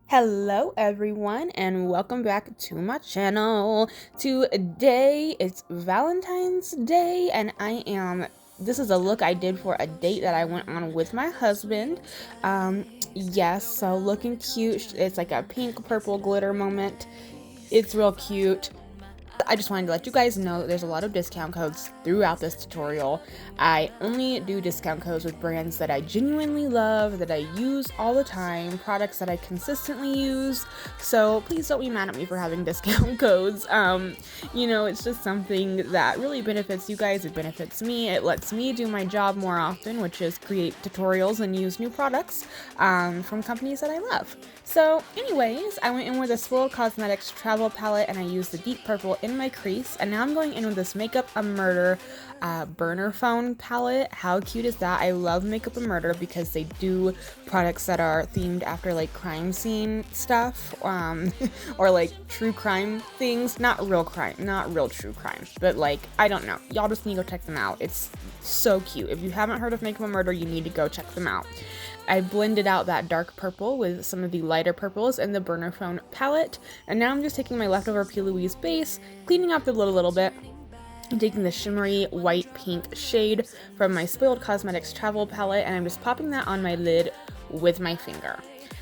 Hello everyone and welcome back to my channel. Today it's Valentine's Day and this is a look I did for a date that I went on with my husband. Yes, so looking cute. It's like a pink purple glitter moment. It's real cute. I just wanted to let you guys know that there's a lot of discount codes throughout this tutorial. I only do discount codes with brands that I genuinely love, that I use all the time, products that I consistently use, so please don't be mad at me for having discount codes. It's just something that really benefits you guys, it benefits me, it lets me do my job more often, which is create tutorials and use new products from companies that I love. So anyways, I went in with a Sola Cosmetics travel palette and I used the deep purple in my crease, and now I'm going in with this Makeup a Murder burner phone palette. How cute is that? I love Makeup a Murder because they do products that are themed after like crime scene stuff, or like true crime things. Not real true crime, but like, I don't know. Y'all just need to go check them out. It's so cute. If you haven't heard of Makeup a Murder, you need to go check them out. I blended out that dark purple with some of the lighter purples in the burner phone palette, and now I'm just taking my leftover Plouise base, cleaning up the lid a little bit, and taking the shimmery white pink shade from my Spoiled Cosmetics travel palette, and I'm just popping that on my lid with my finger.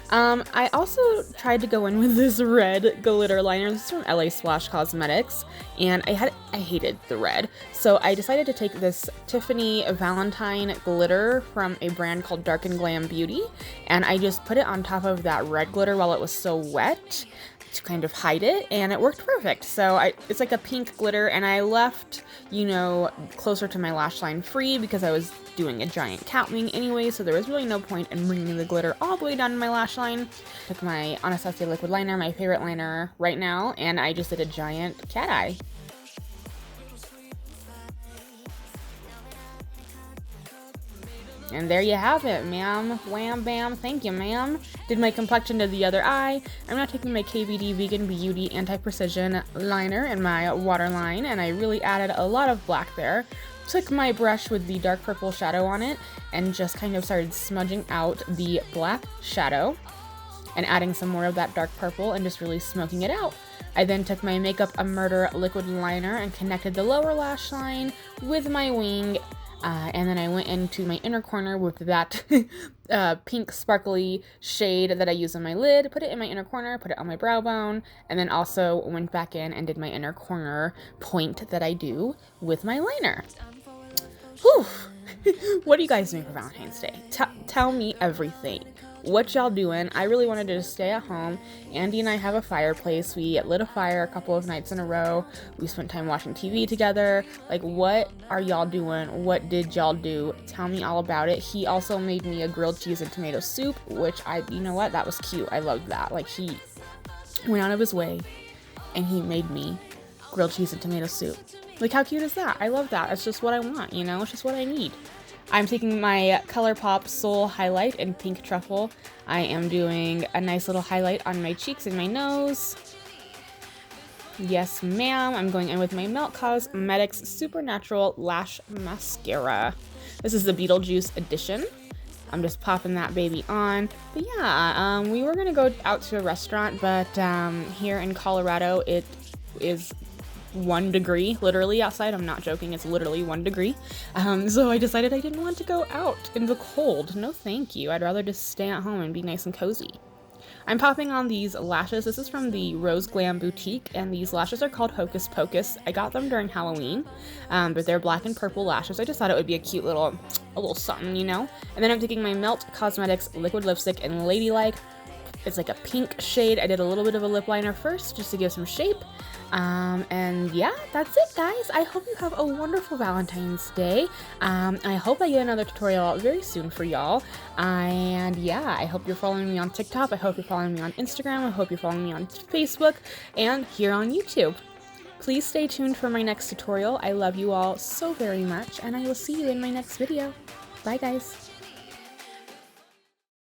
I also tried to go in with this red glitter liner. This is from LASplash Cosmetics, and I hated the red, so I decided to take this Tiffany Valentine glitter from a brand called Dark and Glam Beauty, and I just put it on top of that red glitter while it was so wet to kind of hide it, and it worked perfect. So it's like a pink glitter, and I left, closer to my lash line free because I was doing a giant cat wing anyway, so there was really no point in bringing the glitter all the way down to my lash line. Took my Anastasia liquid liner, my favorite liner right now, and I just did a giant cat eye. And there you have it, ma'am. Wham bam, thank you, ma'am. Did my complexion to the other eye. I'm now taking my KVD Vegan Beauty Anti-Precision liner in my waterline, and I really added a lot of black there. Took my brush with the dark purple shadow on it and just kind of started smudging out the black shadow and adding some more of that dark purple and just really smoking it out. I then took my Makeup a Murder liquid liner and connected the lower lash line with my wing. And then I went into my inner corner with that pink sparkly shade that I use on my lid, put it in my inner corner, put it on my brow bone, and then also went back in and did my inner corner point that I do with my liner. Whew! What are you guys doing for Valentine's Day? Tell me everything. What y'all doing? I really wanted to just stay at home. Andy and I have a fireplace. We lit a fire a couple of nights in a row. We spent time watching TV together. Like, what are y'all doing? What did y'all do? Tell me all about it. He also made me a grilled cheese and tomato soup, which you know what? That was cute. I loved that. Like, he went out of his way and he made me grilled cheese and tomato soup. Like, how cute is that? I love that. It's just what I want, It's just what I need. I'm taking my Colourpop Soul highlight in pink truffle. I am doing a nice little highlight on my cheeks and my nose. Yes, ma'am. I'm going in with my Melt Cosmetics Supernatural Lash Mascara. This is the Beetlejuice edition. I'm just popping that baby on. But yeah, we were going to go out to a restaurant, but here in Colorado, it is 1 degree literally outside. I'm not joking, it's literally 1 degree. So I decided I didn't want to go out in the cold. No thank you. I'd rather just stay at home and be nice and cozy. I'm popping on these lashes. This is from the Rose Glam Boutique, and these lashes are called Hocus Pocus. I got them during Halloween, but they're black and purple lashes. I just thought it would be a cute little something, And then I'm taking my Melt Cosmetics liquid lipstick in Ladylike. It's like a pink shade. I did a little bit of a lip liner first just to give some shape. And yeah, that's it, guys. I hope you have a wonderful Valentine's Day. I hope I get another tutorial out very soon for y'all. And yeah, I hope you're following me on TikTok. I hope you're following me on Instagram. I hope you're following me on Facebook and here on YouTube. Please stay tuned for my next tutorial. I love you all so very much, and I will see you in my next video. Bye, guys.